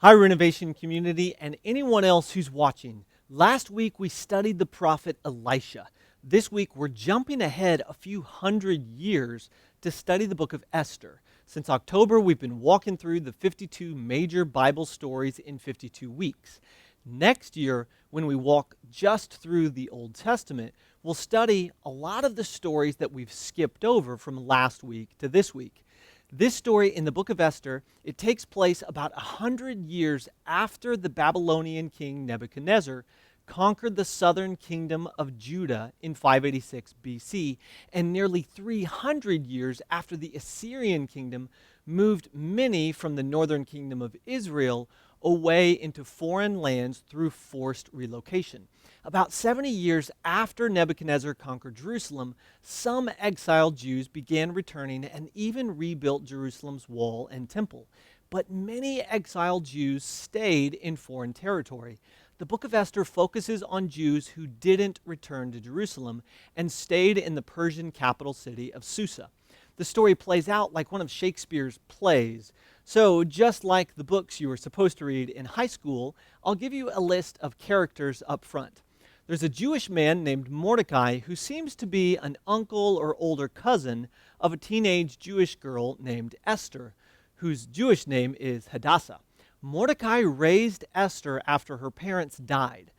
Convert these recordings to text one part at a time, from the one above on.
Hi, Renovation Community, and anyone else who's watching. Last week we studied the prophet Elisha. This week we're jumping ahead a few hundred years to study the book of Esther. Since October, we've been walking through the 52 major Bible stories in 52 weeks. Next year, when we walk just through the Old Testament, we'll study a lot of the stories that we've skipped over from last week to this week. This story in the book of Esther, it takes place about 100 years after the Babylonian king Nebuchadnezzar conquered the southern kingdom of Judah in 586 BC, and nearly 300 years after the Assyrian kingdom moved many from the northern kingdom of Israel away into foreign lands through forced relocation. About 70 years after Nebuchadnezzar conquered Jerusalem, some exiled Jews began returning and even rebuilt Jerusalem's wall and temple. But many exiled Jews stayed in foreign territory. The book of Esther focuses on Jews who didn't return to Jerusalem and stayed in the Persian capital city of Susa. The story plays out like one of Shakespeare's plays. So, just like the books you were supposed to read in high school, I'll give you a list of characters up front. There's a Jewish man named Mordecai who seems to be an uncle or older cousin of a teenage Jewish girl named Esther, whose Jewish name is Hadassah. Mordecai raised Esther after her parents died.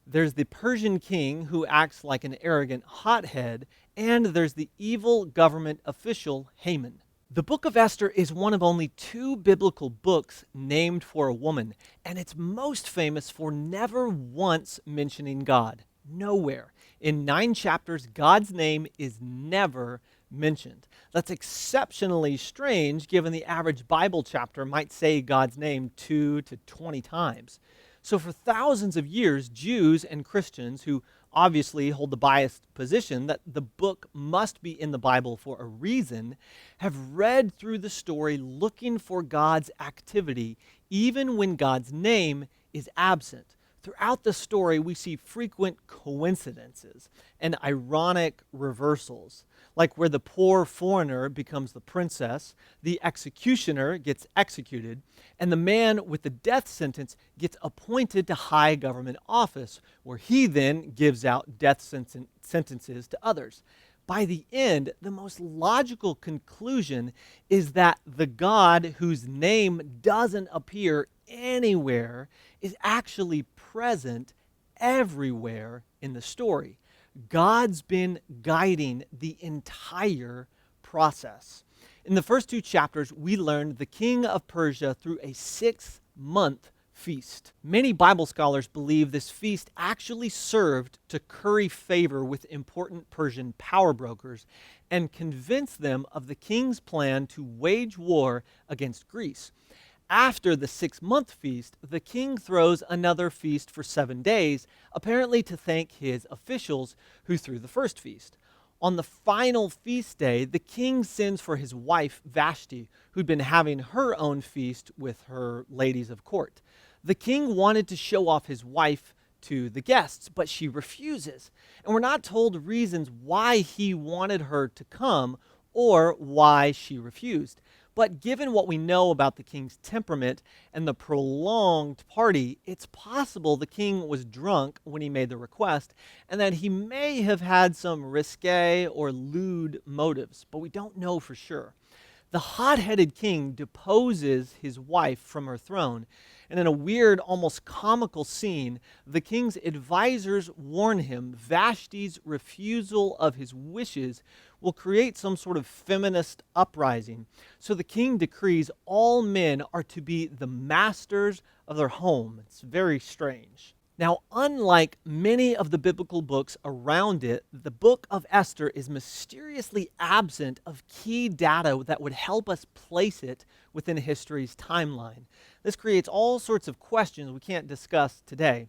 There's the Persian king who acts like an arrogant hothead, and there's the evil government official Haman. The book of Esther is one of only two biblical books named for a woman, and it's most famous for never once mentioning God. Nowhere. In 9 chapters, God's name is never mentioned. That's exceptionally strange given the average Bible chapter might say God's name 2 to 20 times. So for thousands of years, Jews and Christians who obviously hold the biased position that the book must be in the Bible for a reason, have read through the story looking for God's activity even when God's name is absent. Throughout the story, we see frequent coincidences and ironic reversals, like where the poor foreigner becomes the princess, the executioner gets executed, and the man with the death sentence gets appointed to high government office, where he then gives out death sentences to others. By the end, the most logical conclusion is that the God whose name doesn't appear anywhere is actually present everywhere in the story. God's been guiding the entire process. In the first 2 chapters, we learned the king of Persia through a 6-month feast. Many Bible scholars believe this feast actually served to curry favor with important Persian power brokers and convince them of the king's plan to wage war against Greece. After the 6-month feast, the king throws another feast for 7 days, apparently to thank his officials who threw the first feast. On the final feast day, the king sends for his wife Vashti, who'd been having her own feast with her ladies of court. The king wanted to show off his wife to the guests, but she refuses. And we're not told reasons why he wanted her to come or why she refused. But given what we know about the king's temperament and the prolonged party, it's possible the king was drunk when he made the request and that he may have had some risque or lewd motives, but we don't know for sure. The hot-headed king deposes his wife from her throne, and in a weird, almost comical scene, the king's advisors warn him Vashti's refusal of his wishes will create some sort of feminist uprising. So the king decrees all men are to be the masters of their home. It's very strange. Now, unlike many of the biblical books around it, the book of Esther is mysteriously absent of key data that would help us place it within history's timeline. This creates all sorts of questions we can't discuss today.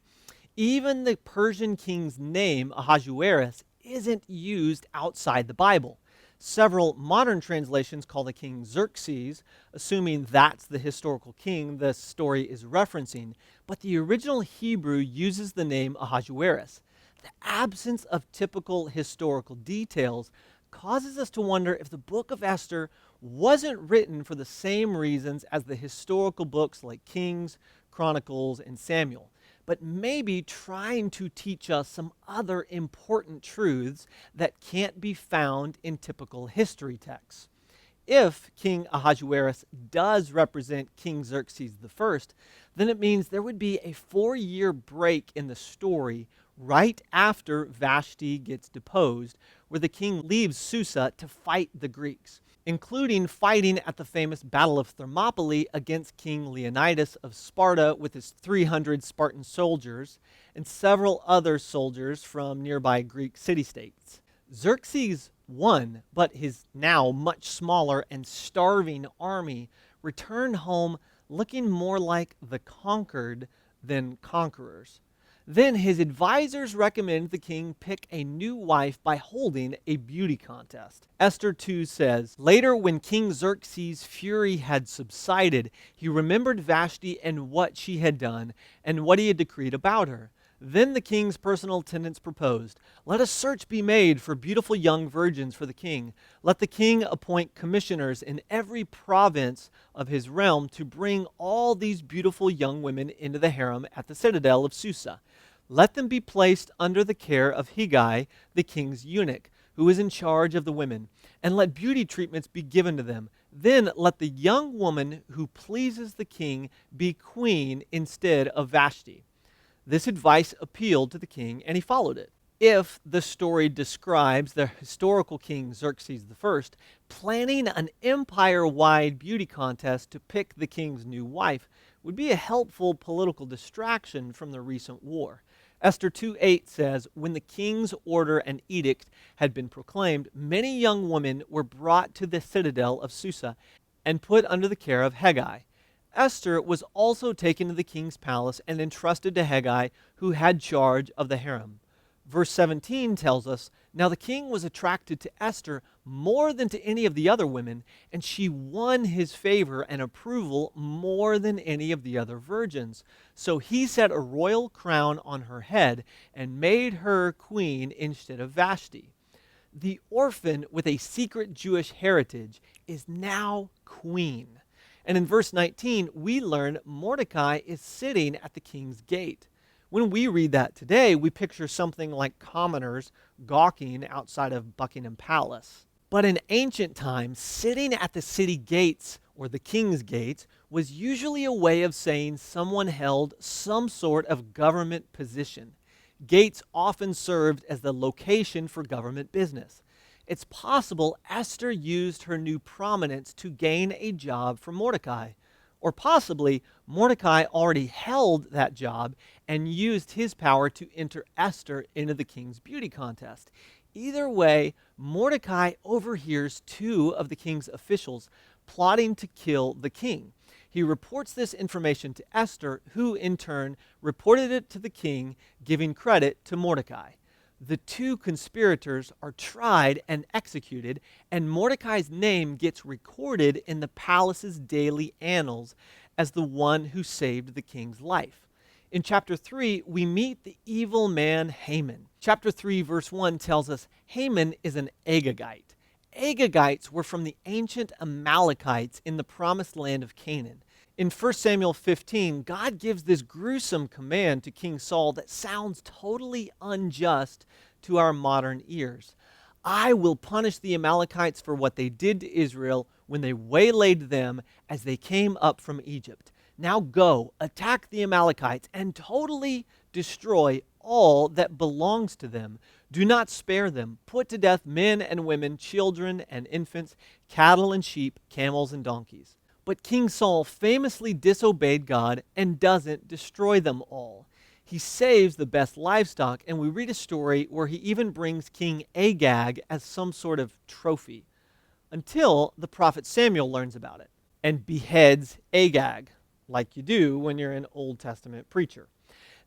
Even the Persian king's name, Ahasuerus, isn't used outside the Bible. Several modern translations call the king Xerxes, assuming that's the historical king the story is referencing, but the original Hebrew uses the name Ahasuerus. The absence of typical historical details causes us to wonder if the book of Esther wasn't written for the same reasons as the historical books like Kings, Chronicles, and Samuel, but maybe trying to teach us some other important truths that can't be found in typical history texts. If King Ahasuerus does represent King Xerxes I, then it means there would be a 4-year break in the story right after Vashti gets deposed, where the king leaves Susa to fight the Greeks, including fighting at the famous Battle of Thermopylae against King Leonidas of Sparta with his 300 Spartan soldiers and several other soldiers from nearby Greek city-states. Xerxes won, but his now much smaller and starving army returned home looking more like the conquered than conquerors. Then his advisors recommend the king pick a new wife by holding a beauty contest. Esther 2 says, "Later, when King Xerxes' fury had subsided, he remembered Vashti and what she had done and what he had decreed about her. Then the king's personal attendants proposed, 'Let a search be made for beautiful young virgins for the king. Let the king appoint commissioners in every province of his realm to bring all these beautiful young women into the harem at the citadel of Susa. Let them be placed under the care of Hegai, the king's eunuch, who is in charge of the women, and let beauty treatments be given to them. Then let the young woman who pleases the king be queen instead of Vashti.' This advice appealed to the king, and he followed it." If the story describes the historical king Xerxes I planning an empire-wide beauty contest to pick the king's new wife, would be a helpful political distraction from the recent war. Esther 2:8 says, "When the king's order and edict had been proclaimed, many young women were brought to the citadel of Susa and put under the care of Hegai. Esther was also taken to the king's palace and entrusted to Hegai, who had charge of the harem." Verse 17 tells us, "Now the king was attracted to Esther more than to any of the other women, and she won his favor and approval more than any of the other virgins. So he set a royal crown on her head and made her queen instead of Vashti." The orphan with a secret Jewish heritage is now queen. And in verse 19, we learn Mordecai is sitting at the king's gate. When we read that today, we picture something like commoners gawking outside of Buckingham Palace. But in ancient times, sitting at the city gates, or the king's gates, was usually a way of saying someone held some sort of government position. Gates often served as the location for government business. It's possible Esther used her new prominence to gain a job for Mordecai. Or possibly Mordecai already held that job and used his power to enter Esther into the king's beauty contest. Either way, Mordecai overhears 2 of the king's officials plotting to kill the king. He reports this information to Esther, who in turn reported it to the king, giving credit to Mordecai. The 2 conspirators are tried and executed, and Mordecai's name gets recorded in the palace's daily annals as the one who saved the king's life. In chapter 3, we meet the evil man Haman. Chapter 3, verse 1 tells us Haman is an Agagite. Agagites were from the ancient Amalekites in the promised land of Canaan. In 1 Samuel 15, God gives this gruesome command to King Saul that sounds totally unjust to our modern ears. "I will punish the Amalekites for what they did to Israel when they waylaid them as they came up from Egypt. Now go, attack the Amalekites, and totally destroy all that belongs to them. Do not spare them. Put to death men and women, children and infants, cattle and sheep, camels and donkeys." But King Saul famously disobeyed God and doesn't destroy them all. He saves the best livestock, and we read a story where he even brings King Agag as some sort of trophy, until the prophet Samuel learns about it and beheads Agag, like you do when you're an Old Testament preacher.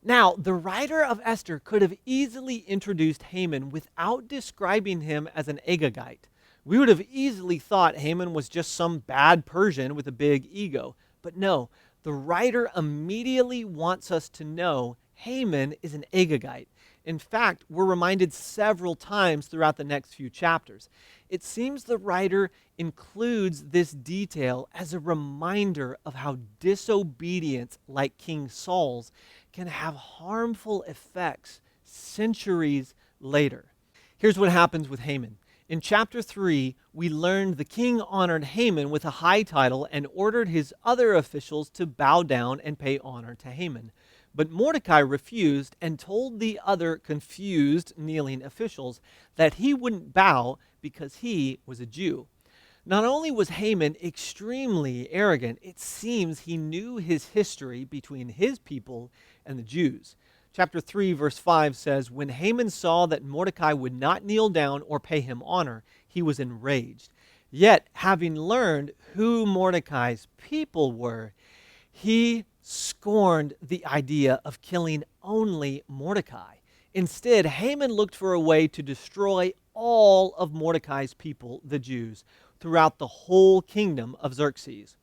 Now, the writer of Esther could have easily introduced Haman without describing him as an Agagite. We would have easily thought Haman was just some bad Persian with a big ego. But no, the writer immediately wants us to know Haman is an Agagite. In fact, we're reminded several times throughout the next few chapters. It seems the writer includes this detail as a reminder of how disobedience, like King Saul's, can have harmful effects centuries later. Here's what happens with Haman. In chapter 3, we learned the king honored Haman with a high title and ordered his other officials to bow down and pay honor to Haman. But Mordecai refused and told the other confused, kneeling officials that he wouldn't bow because he was a Jew. Not only was Haman extremely arrogant, it seems he knew his history between his people and the Jews. Chapter 3, verse 5 says, "When Haman saw that Mordecai would not kneel down or pay him honor, he was enraged. Yet, having learned who Mordecai's people were, he scorned the idea of killing only Mordecai. Instead, Haman looked for a way to destroy all of Mordecai's people, the Jews, throughout the whole kingdom of Xerxes.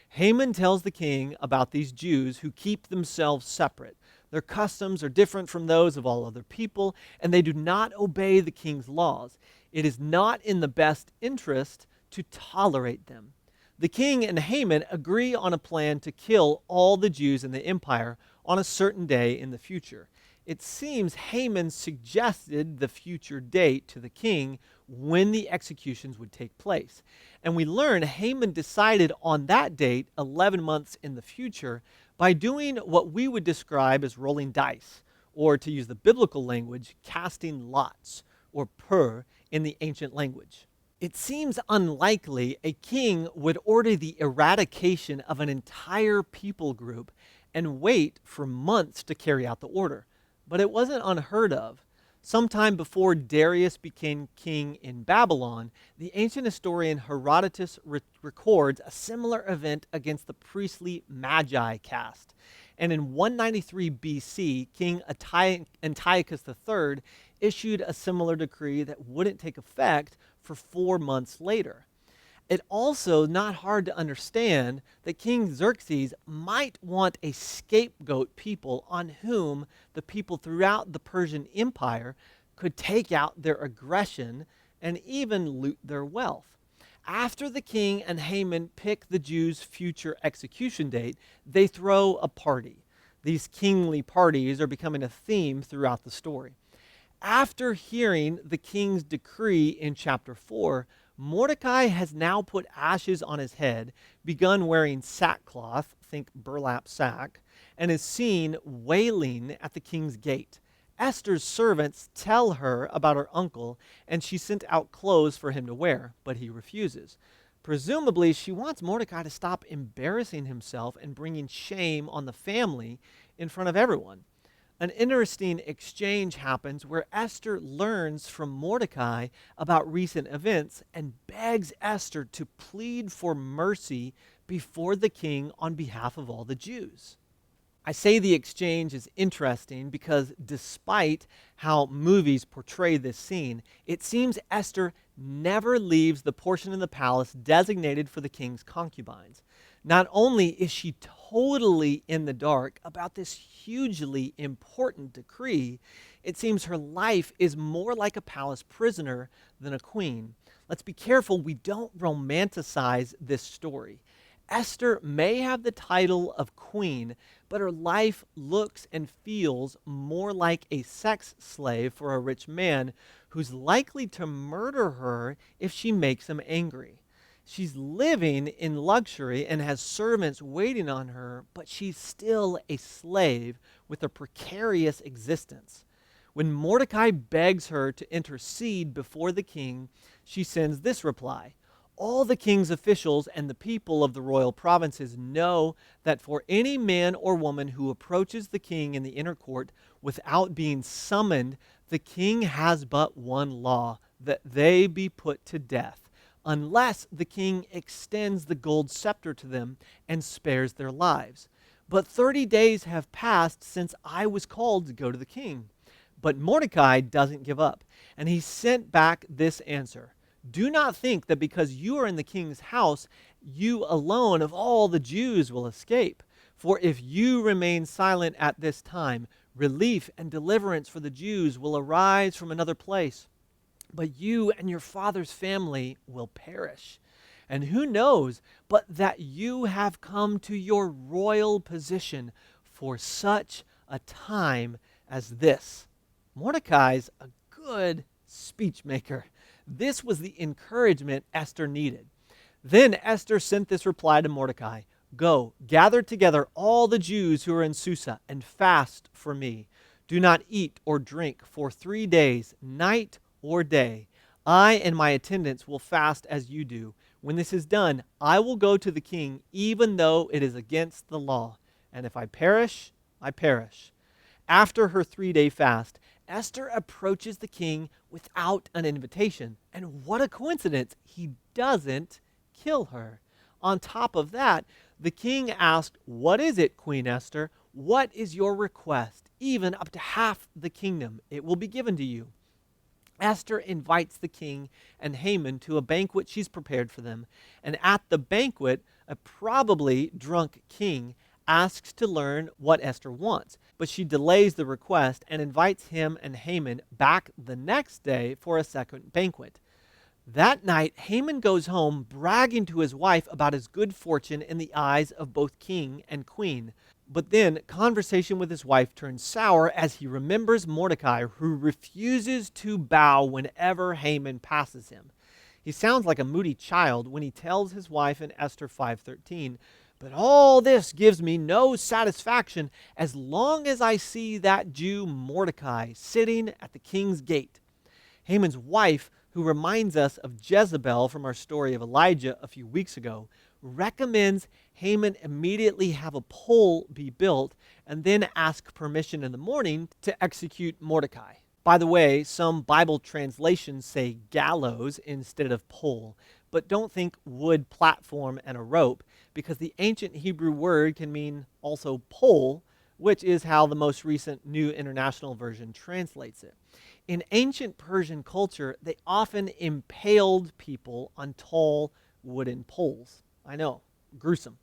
Haman tells the king about these Jews who keep themselves separate. Their customs are different from those of all other people, and they do not obey the king's laws. It is not in the best interest to tolerate them. The king and Haman agree on a plan to kill all the Jews in the empire on a certain day in the future. It seems Haman suggested the future date to the king when the executions would take place. And we learn Haman decided on that date, 11 months in the future, by doing what we would describe as rolling dice, or to use the biblical language, casting lots, or pur in the ancient language. It seems unlikely a king would order the eradication of an entire people group and wait for months to carry out the order. But it wasn't unheard of. Sometime before Darius became king in Babylon, the ancient historian Herodotus records a similar event against the priestly Magi caste. And in 193 BC, King Antiochus III issued a similar decree that wouldn't take effect for 4 months later. It also not hard to understand that King Xerxes might want a scapegoat people on whom the people throughout the Persian Empire could take out their aggression and even loot their wealth. After the king and Haman pick the Jews' future execution date, they throw a party. These kingly parties are becoming a theme throughout the story. After hearing the king's decree in chapter 4, Mordecai has now put ashes on his head, begun wearing sackcloth, think burlap sack, and is seen wailing at the king's gate. Esther's servants tell her about her uncle, and she sent out clothes for him to wear, but he refuses. Presumably, she wants Mordecai to stop embarrassing himself and bringing shame on the family in front of everyone. An interesting exchange happens where Esther learns from Mordecai about recent events and begs Esther to plead for mercy before the king on behalf of all the Jews. I say the exchange is interesting because despite how movies portray this scene, it seems Esther never leaves the portion of the palace designated for the king's concubines. Not only is she totally in the dark about this hugely important decree, it seems her life is more like a palace prisoner than a queen. Let's be careful we don't romanticize this story. Esther may have the title of queen, but her life looks and feels more like a sex slave for a rich man who's likely to murder her if she makes him angry. She's living in luxury and has servants waiting on her, but she's still a slave with a precarious existence. When Mordecai begs her to intercede before the king, she sends this reply: "All the king's officials and the people of the royal provinces know that for any man or woman who approaches the king in the inner court without being summoned, the king has but one law, that they be put to death, unless the king extends the gold scepter to them and spares their lives. But 30 days have passed since I was called to go to the king." But Mordecai doesn't give up, and he sent back this answer: "Do not think that because you are in the king's house, you alone of all the Jews will escape. For if you remain silent at this time, relief and deliverance for the Jews will arise from another place. but you and your father's family will perish. And who knows but that you have come to your royal position for such a time as this. Mordecai's a good speech maker. This was the encouragement Esther needed. Then Esther sent this reply to Mordecai: Go, gather together all the Jews who are in Susa and fast for me. Do not eat or drink for 3 days, night or day. I and my attendants will fast as you do. When this is done, I will go to the king, even though it is against the law. And if I perish, I perish. After her 3-day fast, Esther approaches the king without an invitation. And what a coincidence, he doesn't kill her. On top of that, the king asked, What is it, Queen Esther? What is your request? Even up to half the kingdom, it will be given to you. Esther invites the king and Haman to a banquet she's prepared for them. And at the banquet, a probably drunk king asks to learn what Esther wants. But she delays the request and invites him and Haman back the next day for a second banquet. That night, Haman goes home bragging to his wife about his good fortune in the eyes of both king and queen. But then conversation with his wife turns sour as he remembers Mordecai, who refuses to bow whenever Haman passes him. He sounds like a moody child when he tells his wife in Esther 5:13, But all this gives me no satisfaction as long as I see that Jew Mordecai sitting at the king's gate. Haman's wife, who reminds us of Jezebel from our story of Elijah a few weeks ago, recommends Haman immediately have a pole be built and then ask permission in the morning to execute Mordecai. By the way, some Bible translations say gallows instead of pole, but don't think wood platform and a rope, because the ancient Hebrew word can mean also pole, which is how the most recent New International Version translates it. In ancient Persian culture, they often impaled people on tall wooden poles. I know, gruesome.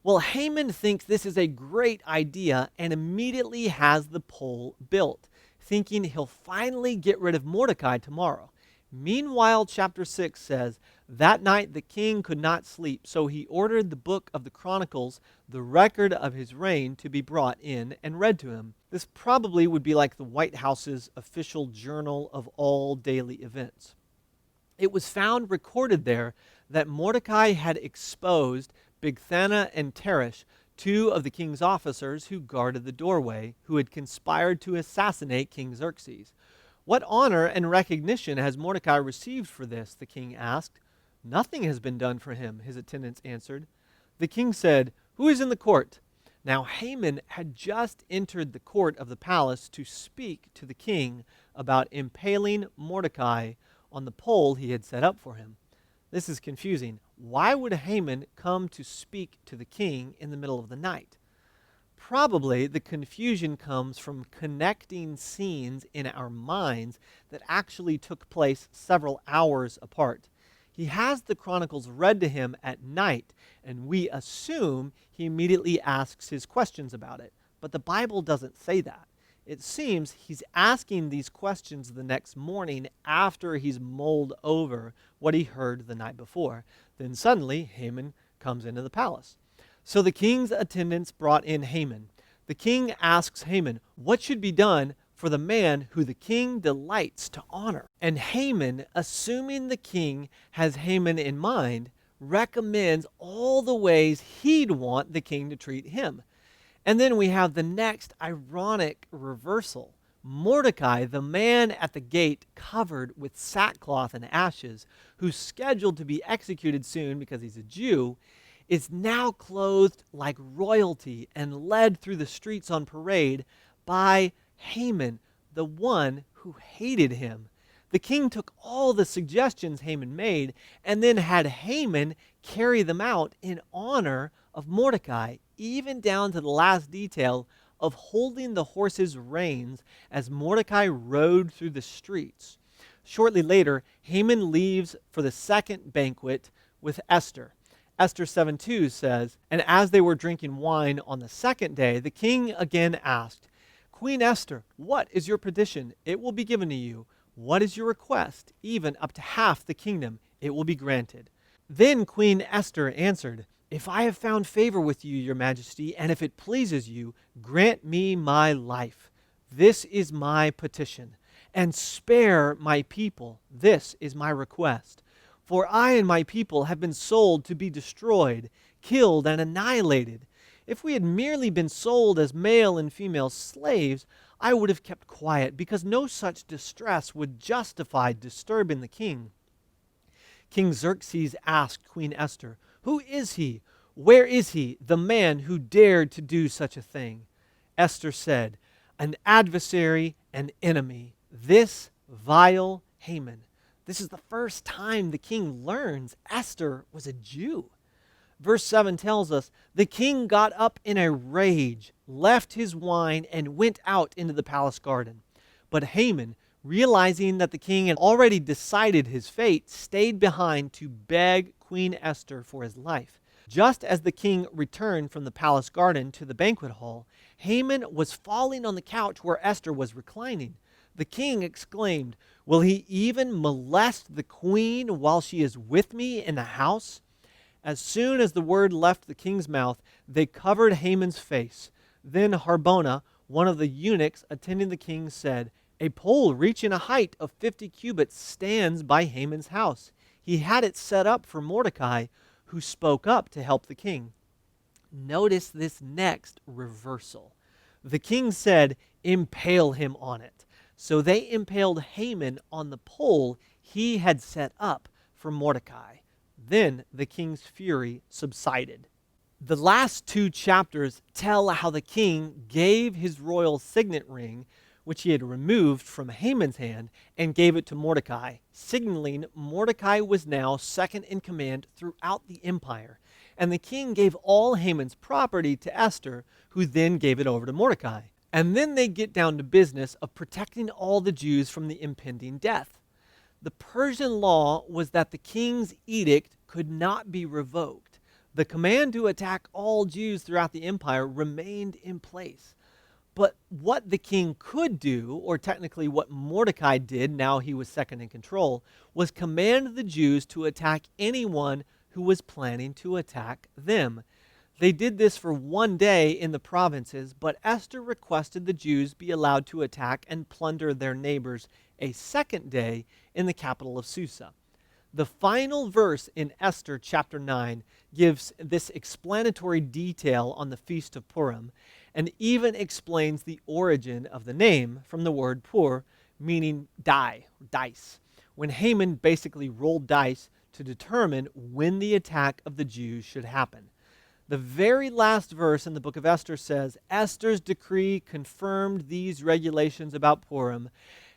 Well, Haman thinks this is a great idea and immediately has the pole built, thinking he'll finally get rid of Mordecai tomorrow. Meanwhile, chapter 6 says, That night the king could not sleep, so he ordered the book of the Chronicles, the record of his reign, to be brought in and read to him. This probably would be like the White House's official journal of all daily events. It was found recorded there that Mordecai had exposed Bigthana and Teresh, 2 of the king's officers who guarded the doorway, who had conspired to assassinate King Xerxes. What honor and recognition has Mordecai received for this? The king asked. Nothing has been done for him, his attendants answered. The king said, Who is in the court? Now Haman had just entered the court of the palace to speak to the king about impaling Mordecai on the pole he had set up for him. This is confusing. Why would Haman come to speak to the king in the middle of the night? Probably the confusion comes from connecting scenes in our minds that actually took place several hours apart. He has the Chronicles read to him at night, and we assume he immediately asks his questions about it. But the Bible doesn't say that. It seems he's asking these questions the next morning after he's mulled over what he heard the night before. Then suddenly Haman comes into the palace. So the king's attendants brought in Haman. The king asks Haman, What should be done for the man who the king delights to honor? And Haman, assuming the king has Haman in mind, recommends all the ways he'd want the king to treat him. And then we have the next ironic reversal. Mordecai, the man at the gate covered with sackcloth and ashes, who's scheduled to be executed soon because he's a Jew, is now clothed like royalty and led through the streets on parade by Haman, the one who hated him. The king took all the suggestions Haman made and then had Haman carry them out in honor of Mordecai, even down to the last detail of holding the horse's reins as Mordecai rode through the streets. Shortly later, Haman leaves for the second banquet with Esther. Esther 7:2 says, And as they were drinking wine on the second day, the king again asked, Queen Esther, what is your petition? It will be given to you. What is your request? Even up to half the kingdom, it will be granted." Then Queen Esther answered, "If I have found favor with you, your majesty, and if it pleases you, grant me my life. This is my petition. And spare my people. This is my request. For I and my people have been sold to be destroyed, killed, and annihilated. If we had merely been sold as male and female slaves, I would have kept quiet, because no such distress would justify disturbing the king." King Xerxes asked Queen Esther, "Who is he? Where is he, the man who dared to do such a thing?" Esther said, "An adversary, an enemy, this vile Haman." This is the first time the king learns Esther was a Jew. Verse 7 tells us, "The king got up in a rage, left his wine, and went out into the palace garden. But Haman, realizing that the king had already decided his fate, stayed behind to beg Queen Esther for his life. Just as the king returned from the palace garden to the banquet hall, Haman was falling on the couch where Esther was reclining. The king exclaimed, 'Will he even molest the queen while she is with me in the house?' As soon as the word left the king's mouth, they covered Haman's face. Then Harbona, one of the eunuchs attending the king, said, 'A pole reaching a height of 50 cubits stands by Haman's house. He had it set up for Mordecai, who spoke up to help the king.'" Notice this next reversal. The king said, "Impale him on it." So they impaled Haman on the pole he had set up for Mordecai. Then the king's fury subsided. The last 2 chapters tell how the king gave his royal signet ring, which he had removed from Haman's hand, and gave it to Mordecai, signaling Mordecai was now second in command throughout the empire. And the king gave all Haman's property to Esther, who then gave it over to Mordecai. And then they get down to business of protecting all the Jews from the impending death. The Persian law was that the king's edict could not be revoked. The command to attack all Jews throughout the empire remained in place. But what the king could do, or technically what Mordecai did now he was second in control, was command the Jews to attack anyone who was planning to attack them. They did this for 1 day in the provinces, but Esther requested the Jews be allowed to attack and plunder their neighbors a second day in the capital of Susa. The final verse in Esther chapter 9 gives this explanatory detail on the Feast of Purim, and even explains the origin of the name from the word pur, meaning die, or dice, when Haman basically rolled dice to determine when the attack of the Jews should happen. The very last verse in the book of Esther says, "Esther's decree confirmed these regulations about Purim,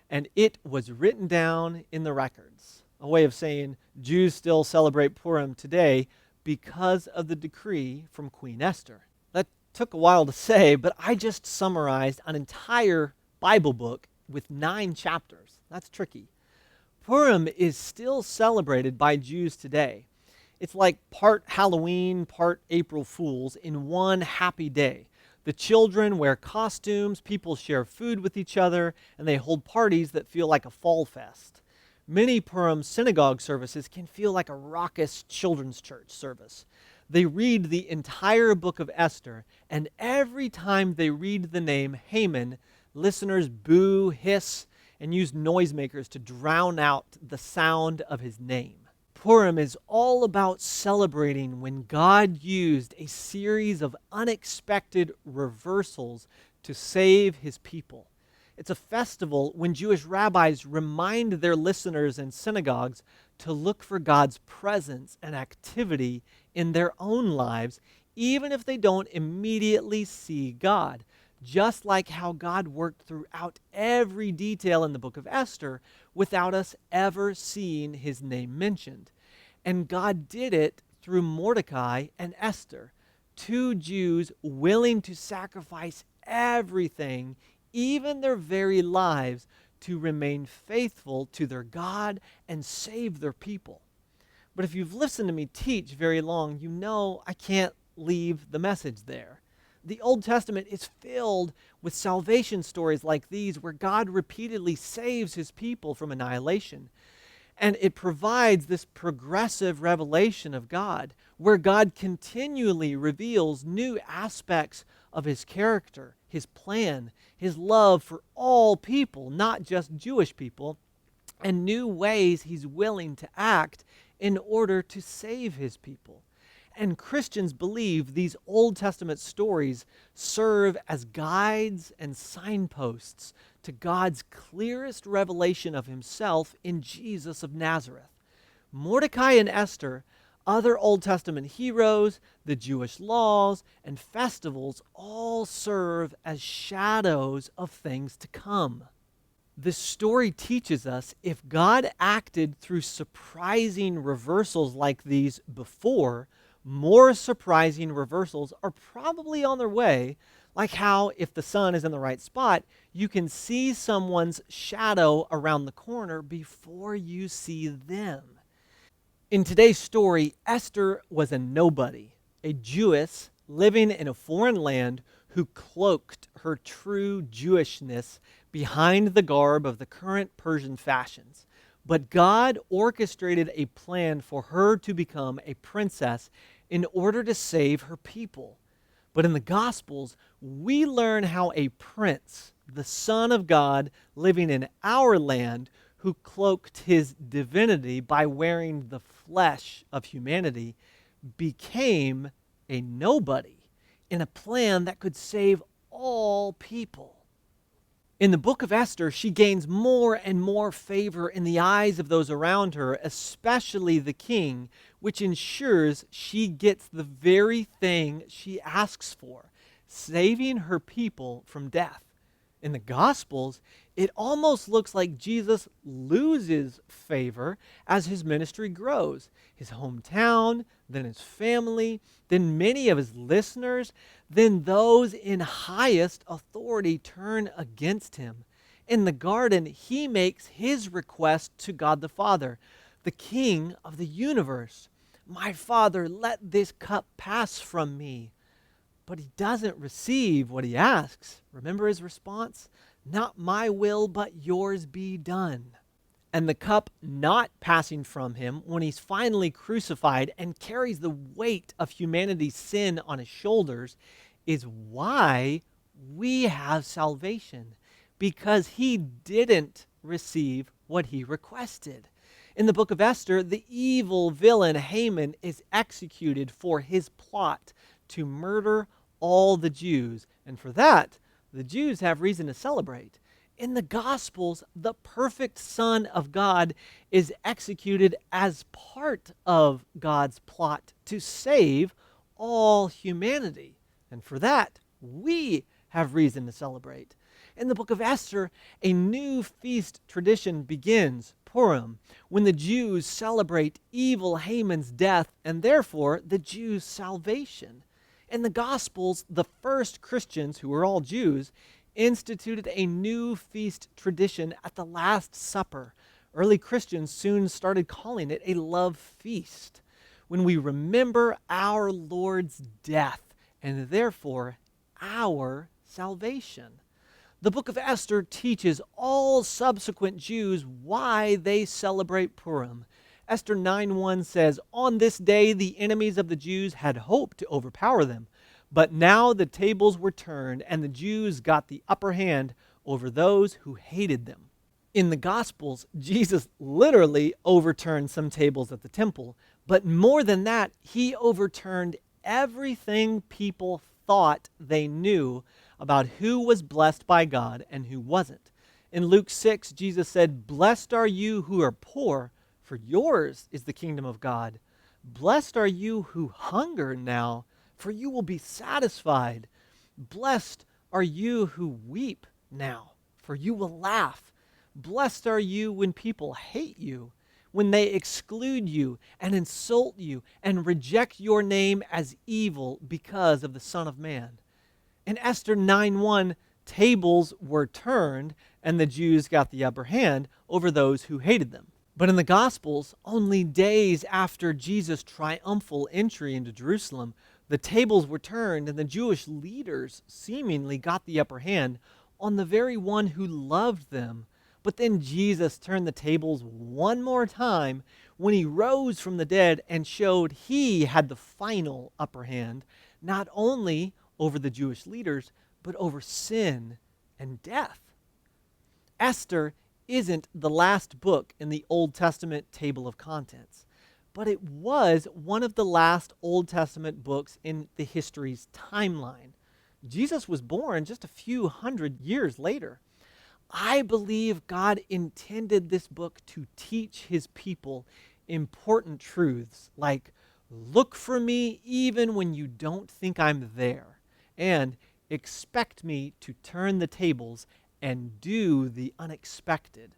and it was written down in the records." A way of saying Jews still celebrate Purim today because of the decree from Queen Esther. That took a while to say, but I just summarized an entire Bible book with 9 chapters. That's tricky. Purim is still celebrated by Jews today. It's like part Halloween, part April Fools in one happy day. The children wear costumes, people share food with each other, and they hold parties that feel like a fall fest. Many Purim synagogue services can feel like a raucous children's church service. They read the entire book of Esther, and every time they read the name Haman, listeners boo, hiss, and use noisemakers to drown out the sound of his name. Purim is all about celebrating when God used a series of unexpected reversals to save his people. It's a festival when Jewish rabbis remind their listeners in synagogues to look for God's presence and activity in their own lives, even if they don't immediately see God. Just like how God worked throughout every detail in the book of Esther without us ever seeing his name mentioned. And God did it through Mordecai and Esther, 2 Jews willing to sacrifice everything, even their very lives, to remain faithful to their God and save their people. But if you've listened to me teach very long, you know I can't leave the message there. The Old Testament is filled with salvation stories like these where God repeatedly saves his people from annihilation. And it provides this progressive revelation of God, where God continually reveals new aspects of his character, his plan, his love for all people, not just Jewish people, and new ways he's willing to act in order to save his people. And Christians believe these Old Testament stories serve as guides and signposts to God's clearest revelation of himself in Jesus of Nazareth. Mordecai and Esther, other Old Testament heroes, the Jewish laws, and festivals all serve as shadows of things to come. This story teaches us if God acted through surprising reversals like these before, more surprising reversals are probably on their way, like how if the sun is in the right spot, you can see someone's shadow around the corner before you see them. In today's story, Esther was a nobody, a Jewess living in a foreign land who cloaked her true Jewishness behind the garb of the current Persian fashions. But God orchestrated a plan for her to become a princess in order to save her people. But in the Gospels, we learn how a prince, the Son of God living in our land, who cloaked his divinity by wearing the flesh of humanity, became a nobody in a plan that could save all people. In the book of Esther, she gains more and more favor in the eyes of those around her, especially the king, which ensures she gets the very thing she asks for, saving her people from death. In the Gospels, it almost looks like Jesus loses favor as his ministry grows. His hometown, then his family, then many of his listeners, then those in highest authority turn against him. In the garden, he makes his request to God the Father, the King of the universe. My Father, let this cup pass from me. But he doesn't receive what he asks. Remember his response? Not my will, but yours be done. And the cup not passing from him when he's finally crucified and carries the weight of humanity's sin on his shoulders is why we have salvation, because he didn't receive what he requested. In the book of Esther, the evil villain Haman is executed for his plot to murder all the Jews. And for that, the Jews have reason to celebrate. In the Gospels, the perfect Son of God is executed as part of God's plot to save all humanity. And for that, we have reason to celebrate. In the book of Esther, a new feast tradition begins, Purim, when the Jews celebrate evil Haman's death and therefore the Jews' salvation. In the Gospels, the first Christians, who were all Jews, instituted a new feast tradition at the Last Supper. Early Christians soon started calling it a love feast, when we remember our Lord's death and therefore our salvation. The book of Esther teaches all subsequent Jews why they celebrate Purim. Esther 9:1 says, "On this day the enemies of the Jews had hoped to overpower them, but now the tables were turned and the Jews got the upper hand over those who hated them." In the Gospels, Jesus literally overturned some tables at the temple, but more than that, he overturned everything people thought they knew about who was blessed by God and who wasn't. In Luke 6, Jesus said, "Blessed are you who are poor, for yours is the kingdom of God. Blessed are you who hunger now, for you will be satisfied. Blessed are you who weep now, for you will laugh. Blessed are you when people hate you, when they exclude you and insult you and reject your name as evil because of the Son of Man." In Esther 9:1, tables were turned and the Jews got the upper hand over those who hated them. But in the Gospels, only days after Jesus' triumphal entry into Jerusalem, The tables were turned, and the Jewish leaders seemingly got the upper hand on the very one who loved them. But then Jesus turned the tables one more time when he rose from the dead and showed he had the final upper hand, not only over the Jewish leaders, but over sin and death. Esther isn't the last book in the Old Testament table of contents, but it was one of the last Old Testament books in the history's timeline. Jesus was born just a few hundred years later. I believe God intended this book to teach his people important truths like, look for me even when you don't think I'm there, and expect me to turn the tables and do the unexpected.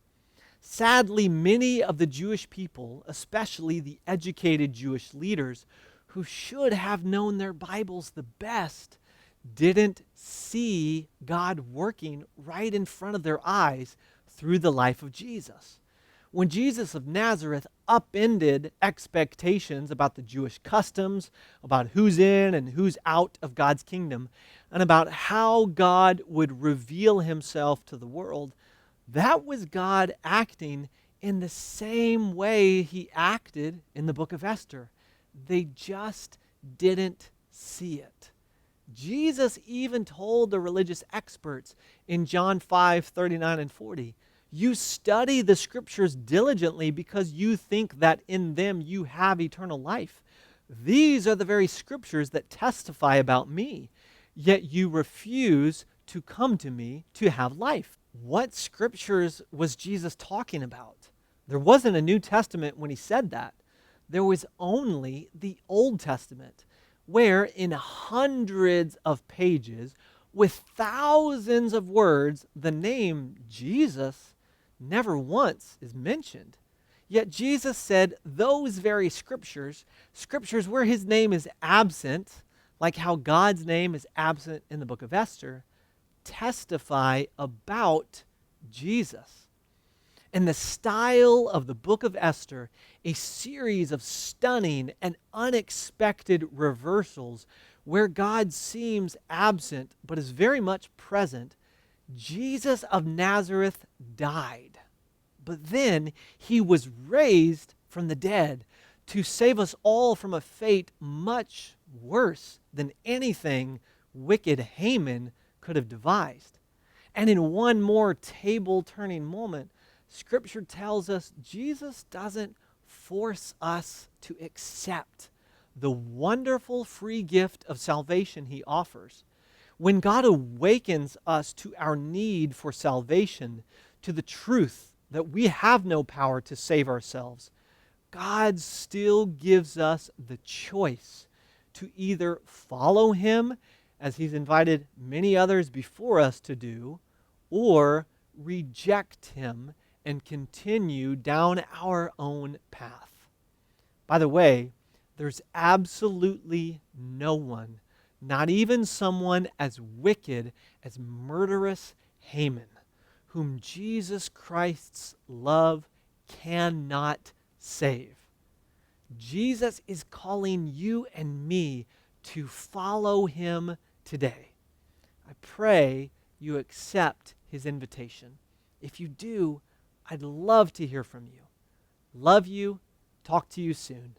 Sadly, many of the Jewish people, especially the educated Jewish leaders who should have known their Bibles the best, didn't see God working right in front of their eyes through the life of Jesus. When Jesus of Nazareth upended expectations about the Jewish customs, about who's in and who's out of God's kingdom, and about how God would reveal himself to the world, that was God acting in the same way he acted in the book of Esther. They just didn't see it. Jesus even told the religious experts in John 5:39 and 40, you study the scriptures diligently because you think that in them you have eternal life. These are the very scriptures that testify about me, yet you refuse to come to me to have life. What scriptures was Jesus talking about? There wasn't a New Testament when he said that. There was only the Old Testament, where in hundreds of pages, with thousands of words, the name Jesus never once is mentioned. Yet Jesus said those very scriptures where his name is absent, like how God's name is absent in the book of Esther, testify about Jesus. In the style of the book of Esther, a series of stunning and unexpected reversals where God seems absent but is very much present, Jesus of Nazareth died. But then he was raised from the dead to save us all from a fate much worse than anything wicked Haman could have devised. And in one more table-turning moment, Scripture tells us Jesus doesn't force us to accept the wonderful free gift of salvation he offers. When God awakens us to our need for salvation, to the truth that we have no power to save ourselves, God still gives us the choice to either follow him, as he's invited many others before us to do, or reject him and continue down our own path. By the way, there's absolutely no one, not even someone as wicked as murderous Haman, whom Jesus Christ's love cannot save. Jesus is calling you and me to follow him today. I pray you accept his invitation. If you do, I'd love to hear from you. Love you. Talk to you soon.